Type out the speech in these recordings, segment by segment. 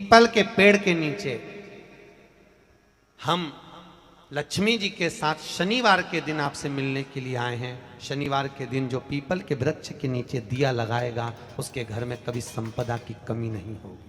People के पेड़ के नीचे हम लक्ष्मी जी के साथ शनिवार के दिन आपसे मिलने के लिए आए हैं। शनिवार के दिन जो पीपल के वृक्ष के नीचे दिया लगाएगा उसके घर में कभी संपदा की कमी नहीं होगी।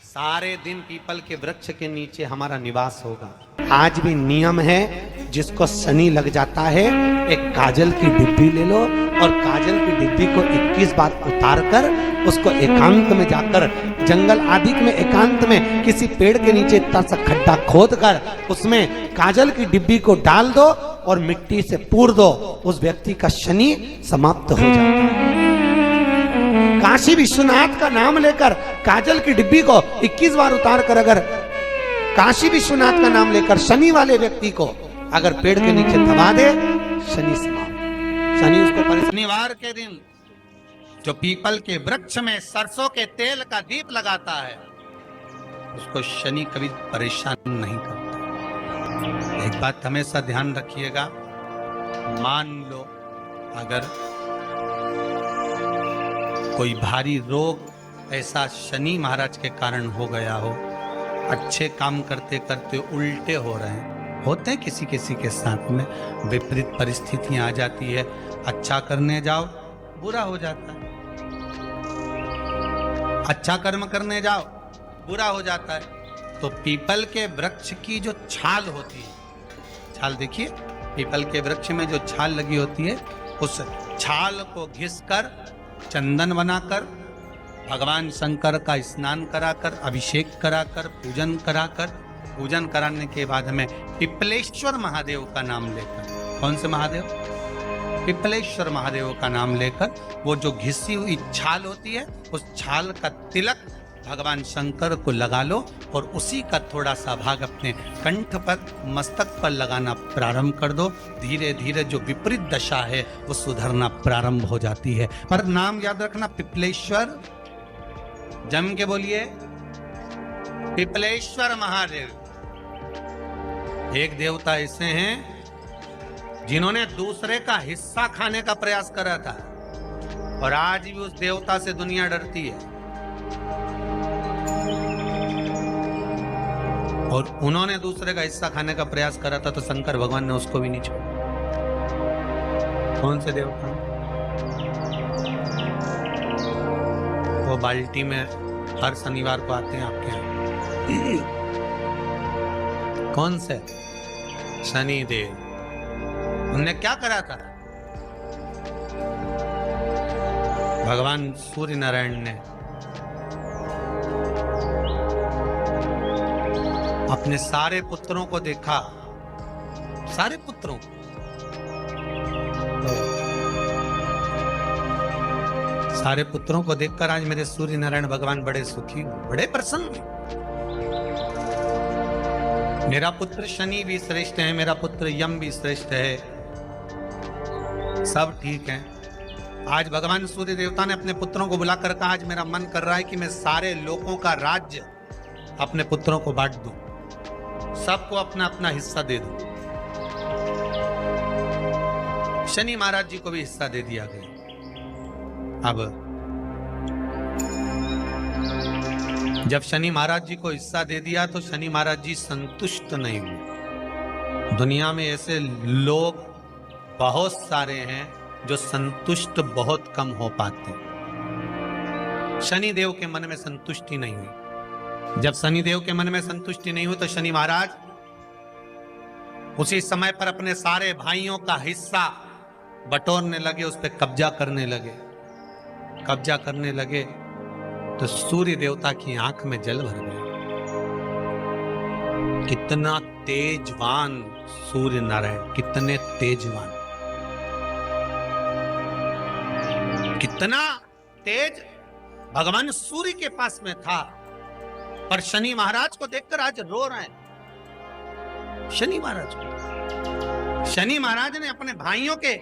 सारे दिन पीपल के वृक्ष के नीचे हमारा निवास होगा। आज भी नियम है, जिसको शनि लग जाता है एक काजल की डिब्बी ले लो और काजल की डिब्बी को 21 बार उतार कर उसको एकांत में जाकर जंगल आदि में एकांत में किसी पेड़ के नीचे इतना सा खड्डा खोद कर उसमें काजल की डिब्बी को डाल दो और मिट्टी से पूर दो, उस व्यक्ति का शनि समाप्त हो जाता है। काशी विश्वनाथ का नाम लेकर काजल की डिब्बी को 21 बार उतार कर अगर काशी विश्वनाथ का नाम लेकर शनि वाले व्यक्ति को अगर पेड़ के नीचे दबा दे, शनि समाप्त। शनि उसको शनिवार के दिन जो पीपल के वृक्ष में सरसों के तेल का दीप लगाता है उसको शनि कभी परेशान नहीं करता। एक बात हमेशा ध्यान रखिएगा, मान लो अगर कोई भारी रोग ऐसा शनि महाराज के कारण हो गया हो, अच्छे काम करते करते उल्टे हो रहे हैं, होते हैं किसी किसी के साथ में, विपरीत परिस्थितियां आ जाती है, अच्छा करने जाओ बुरा हो जाता है, अच्छा कर्म करने जाओ बुरा हो जाता है। तो पीपल के वृक्ष की जो छाल होती है, छाल देखिए, पीपल के वृक्ष में जो छाल लगी होती है उस छाल को घिसकर चंदन बनाकर भगवान शंकर का स्नान कराकर अभिषेक कराकर पूजन कराने के बाद हमें पिपलेश्वर महादेव का नाम लेकर, कौन से महादेव? पिपलेश्वर महादेव का नाम लेकर वो जो घिसी हुई छाल होती है उस छाल का तिलक भगवान शंकर को लगा लो और उसी का थोड़ा सा भाग अपने कंठ पर मस्तक पर लगाना प्रारंभ कर दो। धीरे धीरे जो विपरीत दशा है वो सुधरना प्रारंभ हो जाती है। पर नाम याद रखना, पिपलेश्वर, जम के बोलिए पिपलेश्वर महादेव। एक देवता ऐसे हैं जिन्होंने दूसरे का हिस्सा खाने का प्रयास करा था और आज भी उस देवता से दुनिया डरती है। और उन्होंने दूसरे का हिस्सा खाने का प्रयास करा था तो शंकर भगवान ने उसको भी नहीं छोड़ा। कौन से देवता? वो बाल्टी में हर शनिवार को आते हैं आपके यहाँ। कौन से? शनि देव। उनने क्या करा था? भगवान सूर्य नारायण ने अपने सारे पुत्रों को देखा, सारे पुत्रों को, सारे पुत्रों को देखकर आज मेरे सूर्य नारायण भगवान बड़े सुखी, बड़े प्रसन्न। मेरा पुत्र शनि भी श्रेष्ठ है, मेरा पुत्र यम भी श्रेष्ठ है, सब ठीक है। आज भगवान सूर्य देवता ने अपने पुत्रों को बुलाकर कहा, आज मेरा मन कर रहा है कि मैं सारे लोगों का राज्य अपने पुत्रों को बांट दूं, सबको अपना अपना हिस्सा दे दूं। शनि महाराज जी को भी हिस्सा दे दिया गया। अब जब शनि महाराज जी को हिस्सा दे दिया तो शनि महाराज जी संतुष्ट नहीं हुए। दुनिया में ऐसे लोग बहुत सारे हैं जो संतुष्ट बहुत कम हो पाते हैं। शनि देव के मन में संतुष्टि नहीं हुई। जब शनि देव के मन में संतुष्टि नहीं हुई तो शनि महाराज उसी समय पर अपने सारे भाइयों का हिस्सा बटोरने लगे, उस पर कब्जा करने लगे। कब्जा करने लगे तो सूर्य देवता की आंख में जल भर गया। कितना तेजवान सूर्य नारायण, कितने तेजवान, कितना तेज भगवान सूर्य के पास में था। पर शनि महाराज को देखकर आज रो रहे हैं। शनि महाराज को, शनि महाराज ने अपने भाइयों के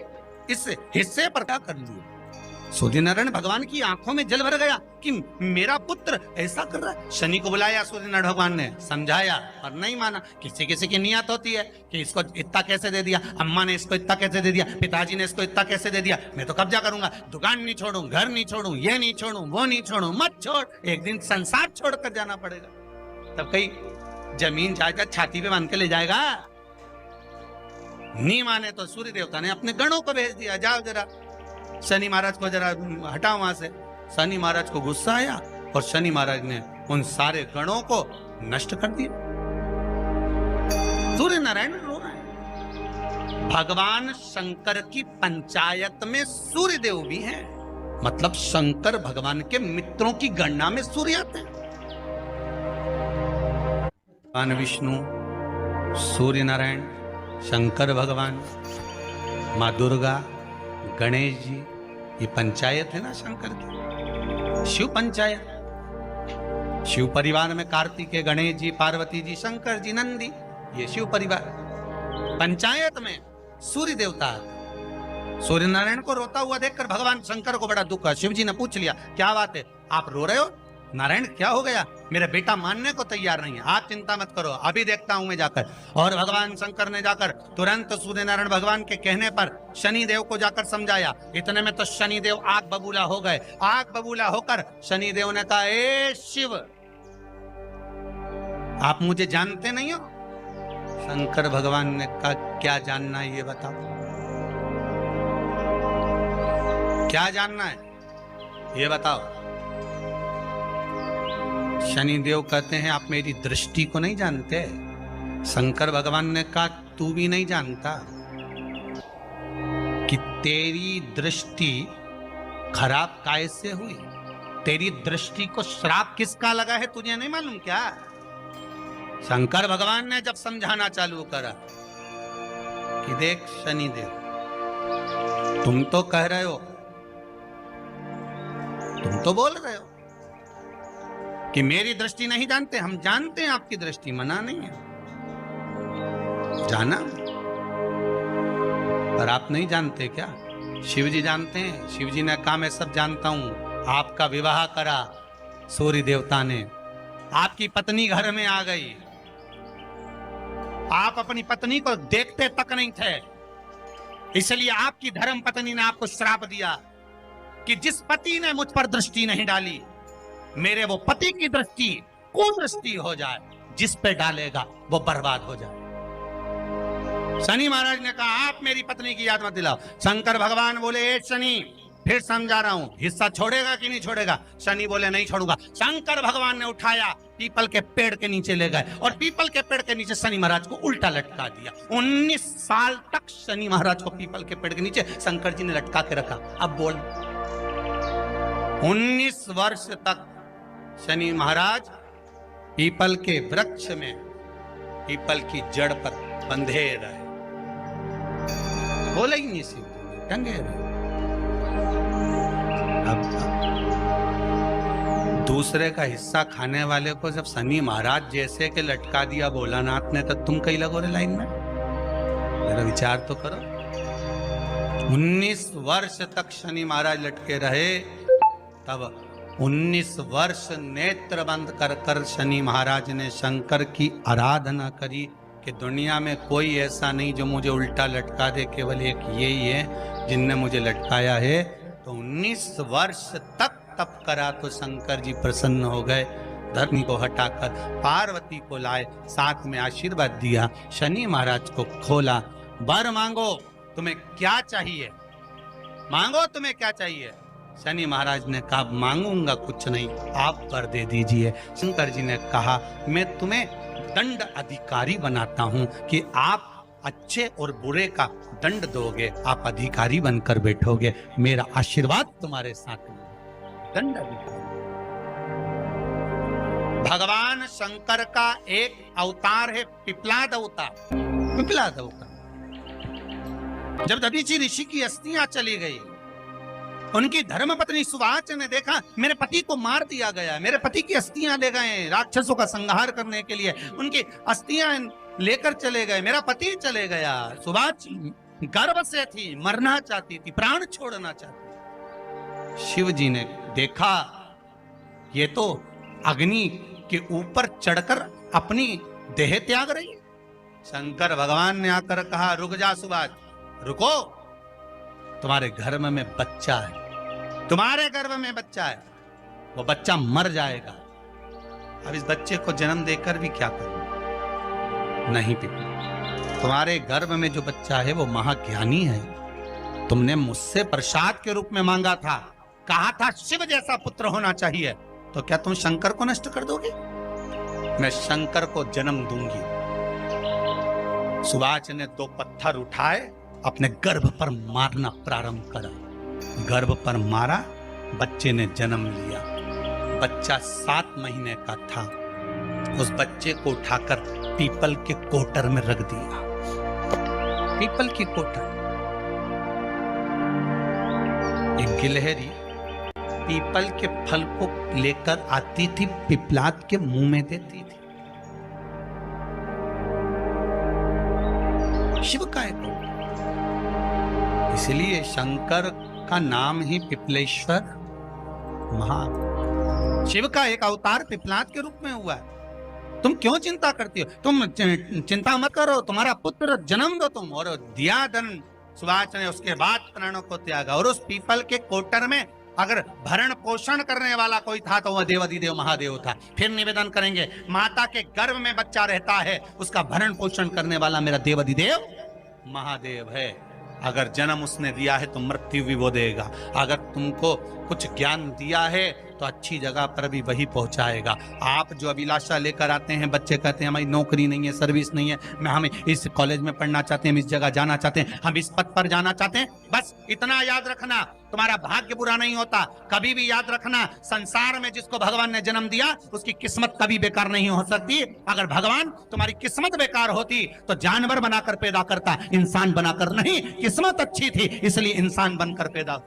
इस हिस्से पर क्या कर लिया? सूर्यनारायण भगवान की आंखों में जल भर गया कि मेरा पुत्र ऐसा कर रहा है। शनि को बुलाया सूर्यनारायण भगवान ने, समझाया पर नहीं माना। किसी किसी की नियत होती है कि इसको इतना कैसे दे दिया, अम्मा ने इसको इतना कैसे दे दिया, पिताजी ने इसको इतना कैसे दे दिया, मैं तो कब्जा करूंगा, दुकान नहीं छोड़ूं, घर नहीं छोड़ूं, ये नहीं छोड़ूं, वो नहीं छोड़ूं। मत छोड़, एक दिन संसार छोड़कर जाना पड़ेगा। तब कई जमीन जायदाद छाती पे बांध के ले जाएगा। नहीं माने तो सूर्य देवता ने अपने गणों को भेज दिया, जाओ जरा शनि महाराज को जरा हटाओ वहां से। शनि महाराज को गुस्सा आया और शनि महाराज ने उन सारे गणों को नष्ट कर दिया। सूर्य नारायण रो रहे हैं। भगवान शंकर की पंचायत में सूर्य देव भी हैं, मतलब शंकर भगवान के मित्रों की गणना में सूर्य आते हैं। भगवान विष्णु, सूर्य नारायण, शंकर भगवान, माँ दुर्गा, गणेश जी, ये पंचायत है ना शंकर की, शिव पंचायत। शिव परिवार में कार्तिकेय, गणेश जी, पार्वती जी, शंकर जी, नंदी, ये शिव परिवार। पंचायत में सूर्य देवता। सूर्य नारायण को रोता हुआ देखकर भगवान शंकर को बड़ा दुख हुआ। शिव जी ने पूछ लिया, क्या बात है, आप रो रहे हो? नारायण क्या हो गया? मेरा बेटा मानने को तैयार नहीं है। आप चिंता मत करो, अभी देखता हूं मैं जाकर। और भगवान शंकर ने जाकर तुरंत सूर्य नारायण भगवान के कहने पर शनि देव को जाकर समझाया। इतने में तो शनि देव आग बबूला हो गए। आग बबूला होकर शनि देव ने कहा, ए शिव, आप मुझे जानते नहीं हो? शंकर भगवान ने कहा, क्या जानना है ये बताओ, क्या जानना है ये बताओ। शनि देव कहते हैं, आप मेरी दृष्टि को नहीं जानते। शंकर भगवान ने कहा, तू भी नहीं जानता कि तेरी दृष्टि खराब कैसे हुई। तेरी दृष्टि को श्राप किसका लगा है तुझे नहीं मालूम क्या? शंकर भगवान ने जब समझाना चालू करा कि देख शनि देव, तुम तो कह रहे हो, तुम तो बोल रहे हो कि मेरी दृष्टि नहीं जानते। हम जानते हैं आपकी दृष्टि, मना नहीं है, जाना, पर आप नहीं जानते क्या? शिव जी जानते हैं। शिव जी ने कहा, मैं सब जानता हूं। आपका विवाह करा सूर्य देवता ने, आपकी पत्नी घर में आ गई, आप अपनी पत्नी को देखते तक नहीं थे, इसलिए आपकी धर्म पत्नी ने आपको श्राप दिया कि जिस पति ने मुझ पर दृष्टि नहीं डाली, मेरे वो पति की दृष्टि कुदृष्टि हो जाए, जिस पे डालेगा वो बर्बाद हो जाए। शनि महाराज ने कहा, आप मेरी पत्नी की याद मत दिलाओ। शंकर भगवान बोले, ए शनि, फिर समझा रहा हूं, हिस्सा छोड़ेगा कि नहीं छोड़ेगा? शनि बोले, नहीं छोड़ूंगा। शंकर भगवान ने उठाया, पीपल के पेड़ के नीचे ले गए और पीपल के पेड़ के नीचे शनि महाराज को उल्टा लटका दिया। 19 साल तक शनि महाराज को पीपल के पेड़ के नीचे शंकर जी ने लटका के रखा। अब बोल, 19 वर्ष तक शनि महाराज पीपल के वृक्ष में, पीपल की जड़ पर बंधे रहे, बोले ही नहीं, शिव टंगे रहे। अब दूसरे का हिस्सा खाने वाले को जब शनि महाराज जैसे के लटका दिया भोलानाथ ने, तो तुम कहीं लगो रे लाइन में? मेरा विचार तो करो। 19 वर्ष तक शनि महाराज लटके रहे, तब 19 वर्ष नेत्र बंद कर कर शनि महाराज ने शंकर की आराधना करी कि दुनिया में कोई ऐसा नहीं जो मुझे उल्टा लटका दे, केवल एक यही है जिनने मुझे लटकाया है। तो 19 वर्ष तक तप करा तो शंकर जी प्रसन्न हो गए। धरनी को हटाकर पार्वती को लाए, साथ में आशीर्वाद दिया, शनि महाराज को खोला। वर मांगो, तुम्हें क्या चाहिए, मांगो तुम्हें क्या चाहिए। शनि महाराज ने कहा, मांगूंगा कुछ नहीं, आप वर दे दीजिए। शंकर जी ने कहा, मैं तुम्हें दंड अधिकारी बनाता हूं कि आप अच्छे और बुरे का दंड दोगे, आप अधिकारी बनकर बैठोगे, मेरा आशीर्वाद तुम्हारे साथ में। दंड अधिकारी। भगवान शंकर का एक अवतार है पिपलाद अवतार। पिपलाद अवतार, जब दधीचि ऋषि की अस्थियां चली गई, उनकी धर्मपत्नी सुवाच ने देखा मेरे पति को मार दिया गया, मेरे पति की अस्थियां ले गए राक्षसों का संहार करने के लिए, उनकी अस्थियां लेकर चले गए, मेरा पति चले गया। सुवाच गर्भ से थी, मरना चाहती थी, प्राण छोड़ना चाहती थी। शिव जी ने देखा ये तो अग्नि के ऊपर चढ़कर अपनी देह त्याग रही है। शंकर भगवान ने आकर कहा, रुक जा सुभाष, रुको, तुम्हारे गर्भ में बच्चा है, तुम्हारे गर्भ में बच्चा है, वो बच्चा मर जाएगा। अब इस बच्चे को जन्म देकर भी क्या करूं? नहीं पिता, तुम्हारे गर्भ में जो बच्चा है वो महाज्ञानी है। तुमने मुझसे प्रसाद के रूप में मांगा था, कहा था शिव जैसा पुत्र होना चाहिए, तो क्या तुम शंकर को नष्ट कर दोगे? मैं शंकर को जन्म दूंगी। सुभाष ने 2 पत्थर उठाए, अपने गर्भ पर मारना प्रारंभ करा। गर्भ पर मारा, बच्चे ने जन्म लिया। बच्चा 7 महीने का था। उस बच्चे को उठाकर पीपल के कोटर में रख दिया। पीपल की कोटर। एक गिलहरी पीपल के फल को लेकर आती थी, पिपलाद के मुंह में देती थी। शिव का एक, इसलिए शंकर का नाम ही पिपलेश्वर महा। शिव का एक अवतार पिपलाद के रूप में हुआ है। तुम क्यों चिंता करती हो? तुम चिंता मत करो, तुम्हारा पुत्र जन्म दो तुम। और दिया धन सुभाष ने, उसके बाद प्राणों को त्यागा। और उस पीपल के कोटर में अगर भरण पोषण करने वाला कोई था तो वह देवाधिदेव महादेव था। फिर निवेदन करेंगे, माता के गर्भ में बच्चा रहता है, उसका भरण पोषण करने वाला मेरा देवाधिदेव महादेव है। अगर जन्म उसने दिया है तो मृत्यु भी वो देगा। अगर तुमको कुछ ज्ञान दिया है तो अच्छी जगह पर भी वही पहुंचाएगा। आप जो अभिलाषा लेकर आते हैं, बच्चे कहते हैं हमारी नौकरी नहीं है, सर्विस नहीं है, हम इस कॉलेज में पढ़ना चाहते हैं, हम इस जगह जाना चाहते हैं, हम इस पद पर जाना चाहते हैं, बस इतना याद रखना, तुम्हारा भाग्य बुरा नहीं होता। कभी भी याद रखना, संसार में जिसको भगवान ने जन्म दिया उसकी किस्मत कभी बेकार नहीं हो सकती। अगर भगवान तुम्हारी किस्मत बेकार होती तो जानवर बनाकर पैदा करता, इंसान बनाकर नहीं। किस्मत अच्छी थी इसलिए इंसान बनकर पैदा,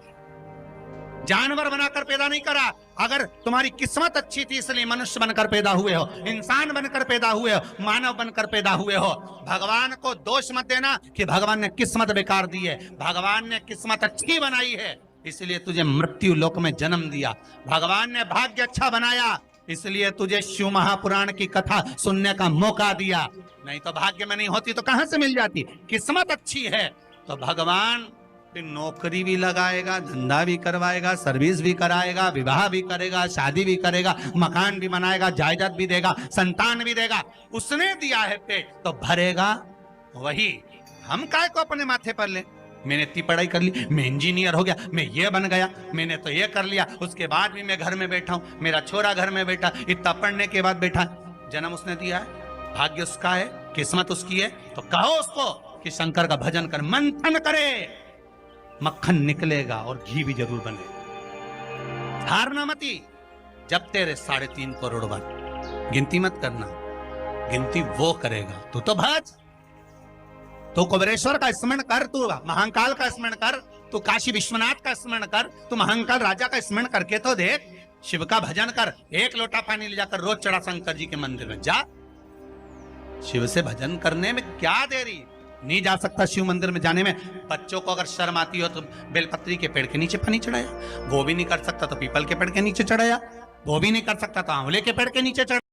जानवर बनाकर पैदा नहीं करा। अगर तुम्हारी किस्मत अच्छी थी इसलिए मनुष्य बनकर पैदा हुए हो, इंसान बनकर पैदा हुए हो, मानव बनकर पैदा हुए हो। भगवान को दोष मत देना कि भगवान ने किस्मत बेकार दी है। भगवान ने किस्मत अच्छी बनाई है इसलिए तुझे मृत्यु लोक में जन्म दिया। भगवान ने भाग्य अच्छा बनाया इसलिए तुझे शिव महापुराण की कथा सुनने का मौका दिया। नहीं तो भाग्य में नहीं होती तो कहां से मिल जाती? किस्मत अच्छी है तो भगवान नौकरी भी लगाएगा, धंधा भी करवाएगा, सर्विस भी कराएगा, विवाह भी करेगा, शादी भी करेगा, मकान भी बनाएगा, जायदाद भी देगा, संतान भी देगा। उसने दिया है पेट तो भरेगा वही। हम काय को अपने माथे पर ले? मैंने इतनी पढ़ाई कर ली, मैं इंजीनियर हो गया, मैं ये बन गया, मैंने तो ये कर लिया, उसके बाद भी मैं घर में बैठा हूं, मेरा छोरा घर में बैठा, इतना पढ़ने के बाद बैठा। जन्म उसने दिया है, भाग्य उसका है, किस्मत उसकी है, तो कहो उसको कि शंकर का भजन कर, मंथन करे, मक्खन निकलेगा और घी भी जरूर बने। हारना मती। जब तेरे 3.5 करोड़ बन, गिनती मत करना, गिनती वो करेगा। तू तो भज, तू कुबेरेश्वर का स्मरण कर, तू महाकाल का स्मरण कर, तू काशी विश्वनाथ का स्मरण कर, तू महाकाल राजा का स्मरण करके तो देख। शिव का भजन कर, 1 लोटा पानी ले जाकर रोज चढ़ा शंकर जी के मंदिर में जा। शिव से भजन करने में क्या देरी? नहीं जा सकता शिव मंदिर में जाने में? बच्चों को अगर शर्म आती हो तो बेलपत्री के पेड़ के नीचे पानी चढ़ाया, वो भी नहीं कर सकता तो पीपल के पेड़ के नीचे चढ़ाया, वो भी नहीं कर सकता तो आंवले के पेड़ के नीचे चढ़ाया।